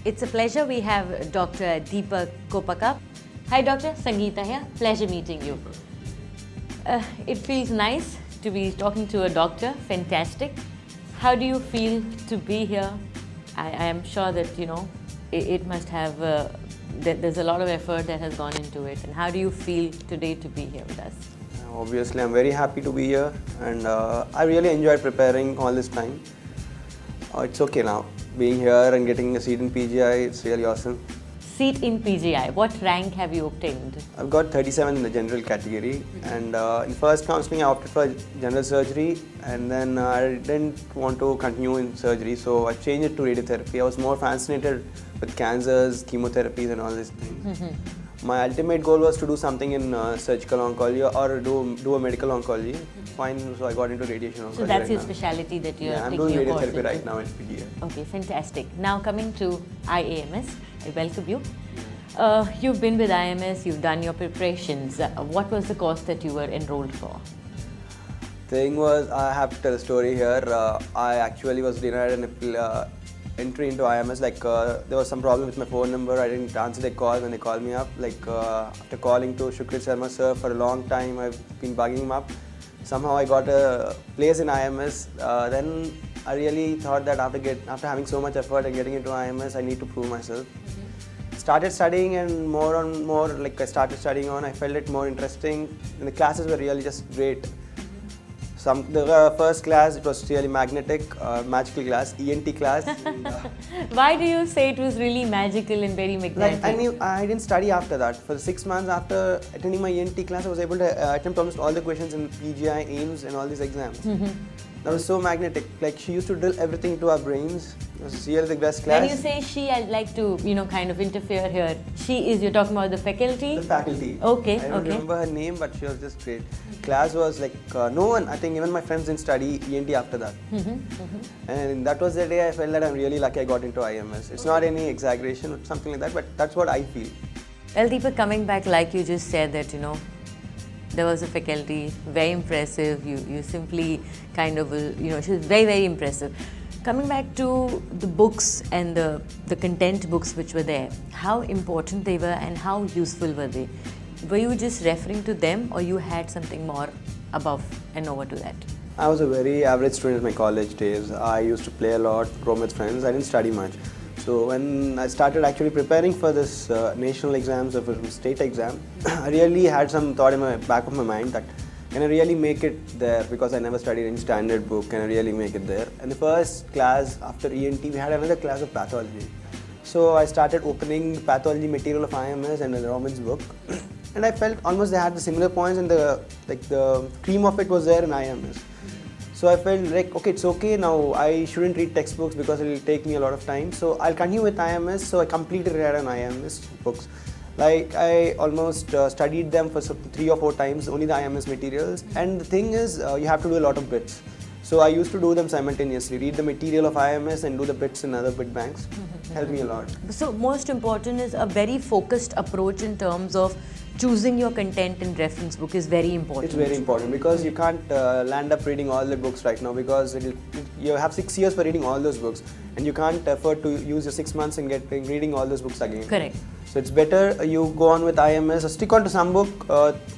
It's a pleasure. We have Dr. Deepak Kopaka. Hi, Doctor. Sangeeta here. Pleasure meeting you. It feels nice to be talking to a doctor. Fantastic. How do you feel to be here? I am sure that, it must have, there's a lot of effort that has gone into it. And how do you feel today to be here with us? Obviously, I'm very happy to be here, and I really enjoyed preparing all this time. It's okay now. Being here and getting a seat in PGI, it's really awesome. Seat in PGI. What rank have you obtained? I've got 37 in the general category, and in first counseling I opted for general surgery, and then I didn't want to continue in surgery, so I changed it to radiotherapy. I was more fascinated with cancers, chemotherapies and all these things. My ultimate goal was to do something in surgical oncology or do a medical oncology. Fine, so I got into radiation oncology. So that's your specialty that you're I'm taking doing your course radiotherapy in. right now at PGI. Okay, fantastic. Now coming to IAMS, I welcome you. You've been with IAMS, you've done your preparations. What was the course that you were enrolled for? Thing was, I have to tell a story here. I actually was denied an entry into IMS. There was some problem with my phone number. I didn't answer their call when they called me up. After calling to Shukrit Sharma sir for a long time, I've been bugging him up. Somehow I got a place in IMS. Then I really thought that after having so much effort and getting into IMS, I need to prove myself. Started studying, and more and more, I started studying on. I felt it more interesting, and the classes were really just great. The first class, it was really magical class, ENT class. Why do you say it was really magical and very magnetic? I didn't study after that. For 6 months after attending my ENT class, I was able to attempt almost all the questions in PGI, AIMS and all these exams. That was so magnetic. She used to drill everything into our brains. It was really the best class. When you say she, I'd like to, kind of interfere here. You're talking about the faculty? The faculty. Okay, I don't remember her name, but she was just great. Class was no one, I think even my friends didn't study ENT after that. And that was the day I felt that I'm really lucky I got into IMS. It's not any exaggeration or something like that, but that's what I feel. Well, Deepak, coming back, like you just said that, there was a faculty, very impressive. You simply kind of, she was very, very impressive. Coming back to the books and the content books which were there, how important they were and how useful were they? Were you just referring to them, or you had something more above and over to that? I was a very average student in my college days. I used to play a lot, roam with friends. I didn't study much. So when I started actually preparing for this national exams or for state exam, I really had some thought in my back of my mind that can I really make it there, because I never studied any standard book. Can I really make it there? And the first class after ENT, we had another class of pathology. So I started opening the pathology material of IMS and the Roman's book, and I felt almost they had the similar points, and the theme of it was there in IMS. So I felt okay, it's okay now. I shouldn't read textbooks because it will take me a lot of time. So I'll continue with IMS. So I completely read an IMS books. I almost studied them for 3 or 4 times, only the IMS materials. And the thing is, you have to do a lot of bits. So I used to do them simultaneously, read the material of IMS and do the bits in other bit banks. Helped me a lot. So most important is a very focused approach in terms of choosing your content in reference book is very important. It's very important because you can't land up reading all the books right now, because you have 6 years for reading all those books, and you can't afford to use your 6 months and get reading all those books again. Correct. So it's better you go on with IMS or stick on to some book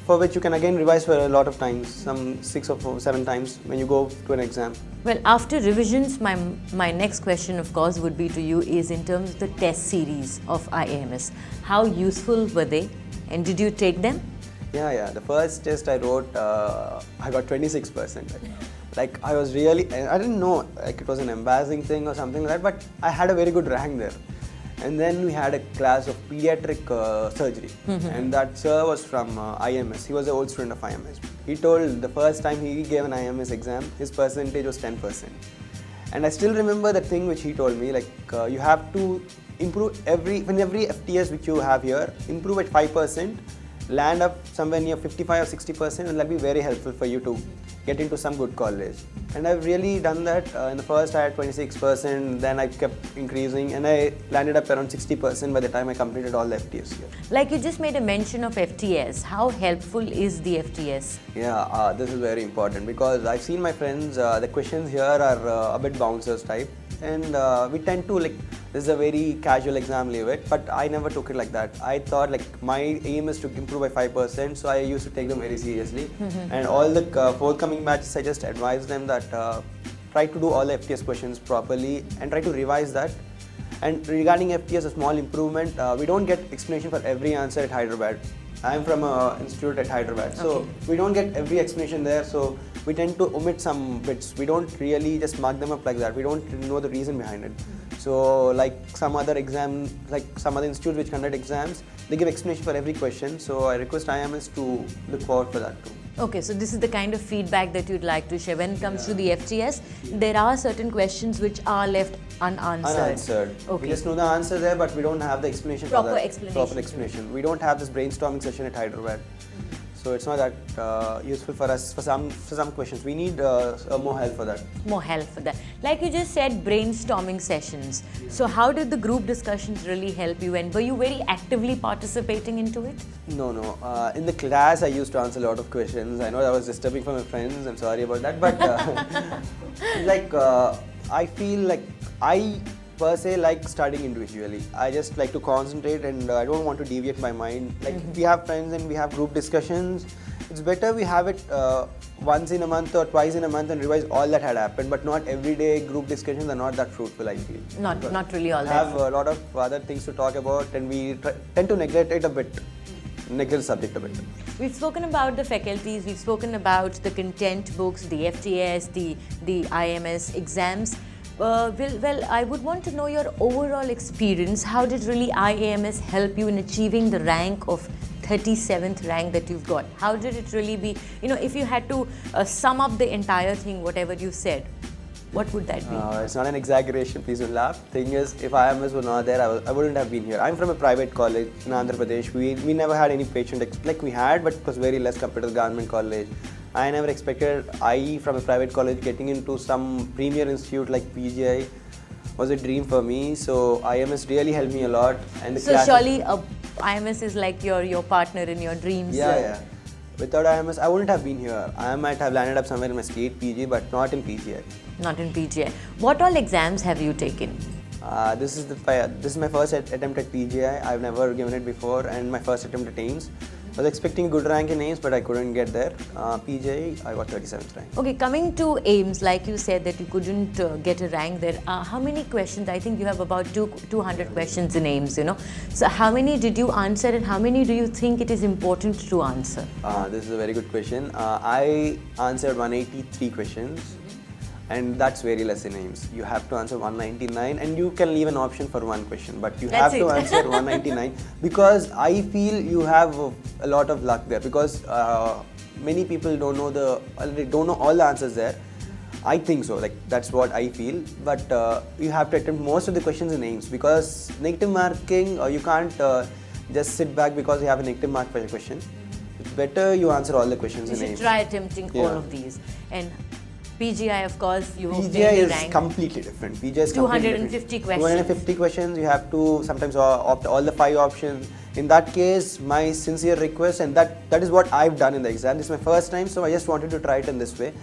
for which you can again revise for a lot of times, some 6 or 7 times when you go to an exam. Well, after revisions, my next question, of course, would be to you is in terms of the test series of IAMS. How useful were they, and did you take them? Yeah. The first test I wrote, I got 26%. I was really, I didn't know it was an embarrassing thing or something like that, but I had a very good rank there. And then we had a class of pediatric surgery, and that sir was from IMS. He was an old student of IMS. He told the first time he gave an IMS exam, his percentage was 10%. And I still remember the thing which he told me, you have to improve every FTS which you have here, improve at 5%, land up somewhere near 55 or 60%, and that'll be very helpful for you to get into some good college. And I've really done that. In the first I had 26%, then I kept increasing, and I landed up around 60% by the time I completed all the FTS here. Like you just made a mention of FTS. How helpful is the FTS? Yeah, this is very important because I've seen my friends, the questions here are a bit bouncers type. and we tend to like, this is a very casual exam, leave it. But I never took it like that. I thought like my aim is to improve by 5%, so I used to take them very seriously. And all the forthcoming batches, I just advise them that try to do all the FTS questions properly and try to revise that. And regarding FTS, a small improvement, we don't get explanation for every answer at Hyderabad. I am from an institute at Hyderabad, so we don't get every explanation there, so we tend to omit some bits. We don't really just mark them up like that. We don't know the reason behind it. So like some other exam, like some other institutes which conduct exams, they give explanation for every question. So I request IMS to look forward for that too. Okay, so this is the kind of feedback that you'd like to share. When it comes to the FTS, there are certain questions which are left unanswered. Okay. We just know the answer there, but we don't have the explanation Proper for that. explanation. Proper explanation. We don't have this brainstorming session at Hyderabad. So it's not that useful for us for some questions. We need more help for that. More help for that. Like you just said, brainstorming sessions. So how did the group discussions really help you, and were you very actively participating into it? No. In the class, I used to answer a lot of questions. I know I was disturbing for my friends. I'm sorry about that. But I feel like I per se like studying individually. I just like to concentrate, and I don't want to deviate my mind. Like we have friends and we have group discussions. It's better we have it once in a month or twice in a month and revise all that had happened. But not everyday group discussions are not that fruitful, I feel. Not really all We that. have a lot of other things to talk about, and we tend to neglect it a bit. Neglect the subject a bit. We've spoken about the faculties, we've spoken about the content books, the FTS, the IMS exams. Well, I would want to know your overall experience. How did really IAMS help you in achieving the rank of 37th rank that you've got? How did it really be, if you had to sum up the entire thing, whatever you said, what would that be? It's not an exaggeration, please don't laugh. Thing is, if IMS were not there, I wouldn't have been here. I'm from a private college in Andhra Pradesh. We never had any patient, like we had, but it was very less compared to the government college. I never expected IE from a private college getting into some premier institute like PGI was a dream for me. So IMS really helped me a lot. And So surely IMS is like your partner in your dreams. Yeah. Without IMS, I wouldn't have been here. I might have landed up somewhere in my state PG, but not in PGI. Not in PGI. What all exams have you taken? This is my first attempt at PGI. I've never given it before, and my first attempt at AIMS. I was expecting a good rank in AIMS, but I couldn't get there. PGI, I got 37th rank. Okay, coming to AIMS, like you said that you couldn't get a rank there. How many questions? I think you have about 200 questions in AIMS, So how many did you answer, and how many do you think it is important to answer? This is a very good question. I answered 183 questions. And that's very less in AIMS. You have to answer 199, and you can leave an option for one question, but you have to answer 199 because I feel you have a lot of luck there, because many people don't know all the answers there. I think so, like that's what I feel. But you have to attempt most of the questions in AIMS, because negative marking, you can't just sit back because you have a negative mark for a question. It's better you answer all the questions in AIMS. You should try attempting all of these. And PGI, of course, you have PGI is completely different. PGI is 250 questions. 250 questions. You have to sometimes opt all the 5 options. In that case, my sincere request, and that is what I've done in the exam. This is my first time, so I just wanted to try it in this way.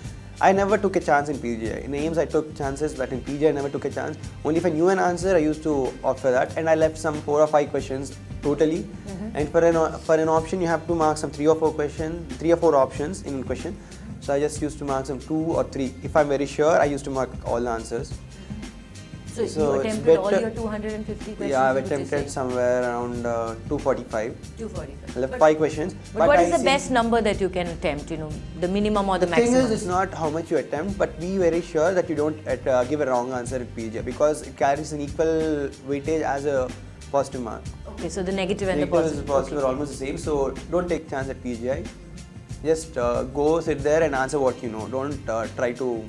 I never took a chance in PGI. In AIMS, I took chances, but in PGI, I never took a chance. Only if I knew an answer, I used to opt for that, and I left some 4 or 5 questions totally. And for an option, you have to mark some 3 or 4 options in a question. So I just used to mark some 2 or 3. If I'm very sure, I used to mark all the answers. So you attempted all your 250 questions? Yeah, I've attempted somewhere around 245. 245. I left 5 questions. But what is the best number that you can attempt, the minimum or the maximum? The thing is, it's not how much you attempt, but be very sure that you don't give a wrong answer at PGI, because it carries an equal weightage as a positive mark. Okay, so the negative and the positive. The positive are almost the same, so don't take chance at PGI. Just go sit there and answer what you know. Don't try to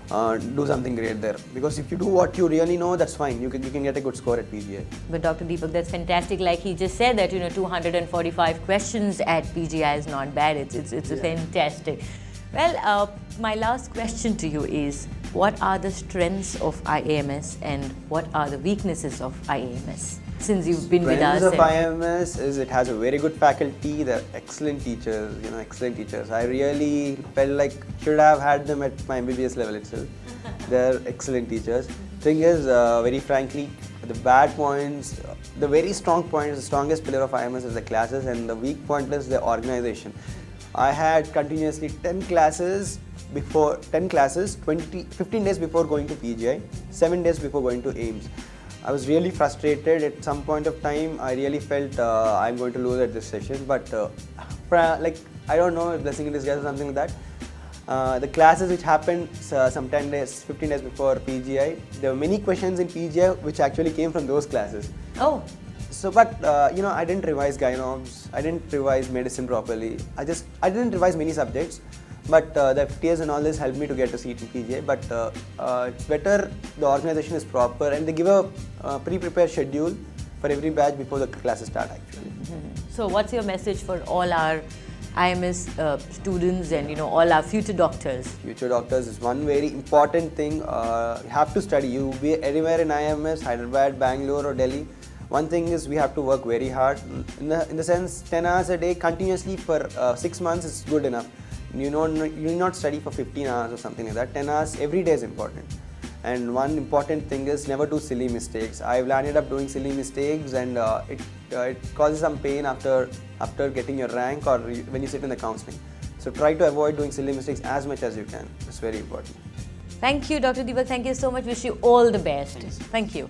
do something great there, because if you do what you really know, that's fine. You can get a good score at PGI. But Dr. Deepak, that's fantastic. Like he just said that 245 questions at PGI is not bad. It's fantastic. Well, my last question to you is, what are the strengths of IAMS and what are the weaknesses of IAMS? Since you've been with us. The strengths of IAMS is it has a very good faculty. They're excellent teachers. Excellent teachers. I really felt like should have had them at my MBBS level itself. They're excellent teachers. Thing is, very frankly, the bad points, the very strong points, the strongest pillar of IMS is the classes, and the weak point is the organization. I had continuously 10 classes, 15 days before going to PGI, 7 days before going to AIMS. I was really frustrated. At some point of time, I really felt I'm going to lose at this session, but like, I don't know, blessing in disguise or something like that. The classes which happened some 10 days, 15 days before PGI, there were many questions in PGI which actually came from those classes. Oh. So, but I didn't revise gynoms, I didn't revise medicine properly. I didn't revise many subjects, but the FTS and all this helped me to get a seat in PGI. But it's better the organization is proper and they give a pre-prepared schedule for every batch before the classes start actually. So what's your message for all our IMS students and all our future doctors? Future doctors is one very important thing. You have to study. You be anywhere in IMS, Hyderabad, Bangalore or Delhi. One thing is we have to work very hard. In the sense, 10 hours a day continuously for 6 months is good enough. You need not study for 15 hours or something like that. 10 hours every day is important. And one important thing is never do silly mistakes. I've landed up doing silly mistakes, and it causes some pain after getting your rank or when you sit in the counseling. So try to avoid doing silly mistakes as much as you can. It's very important. Thank you, Dr. Deepak. Thank you so much. Wish you all the best. Thank you.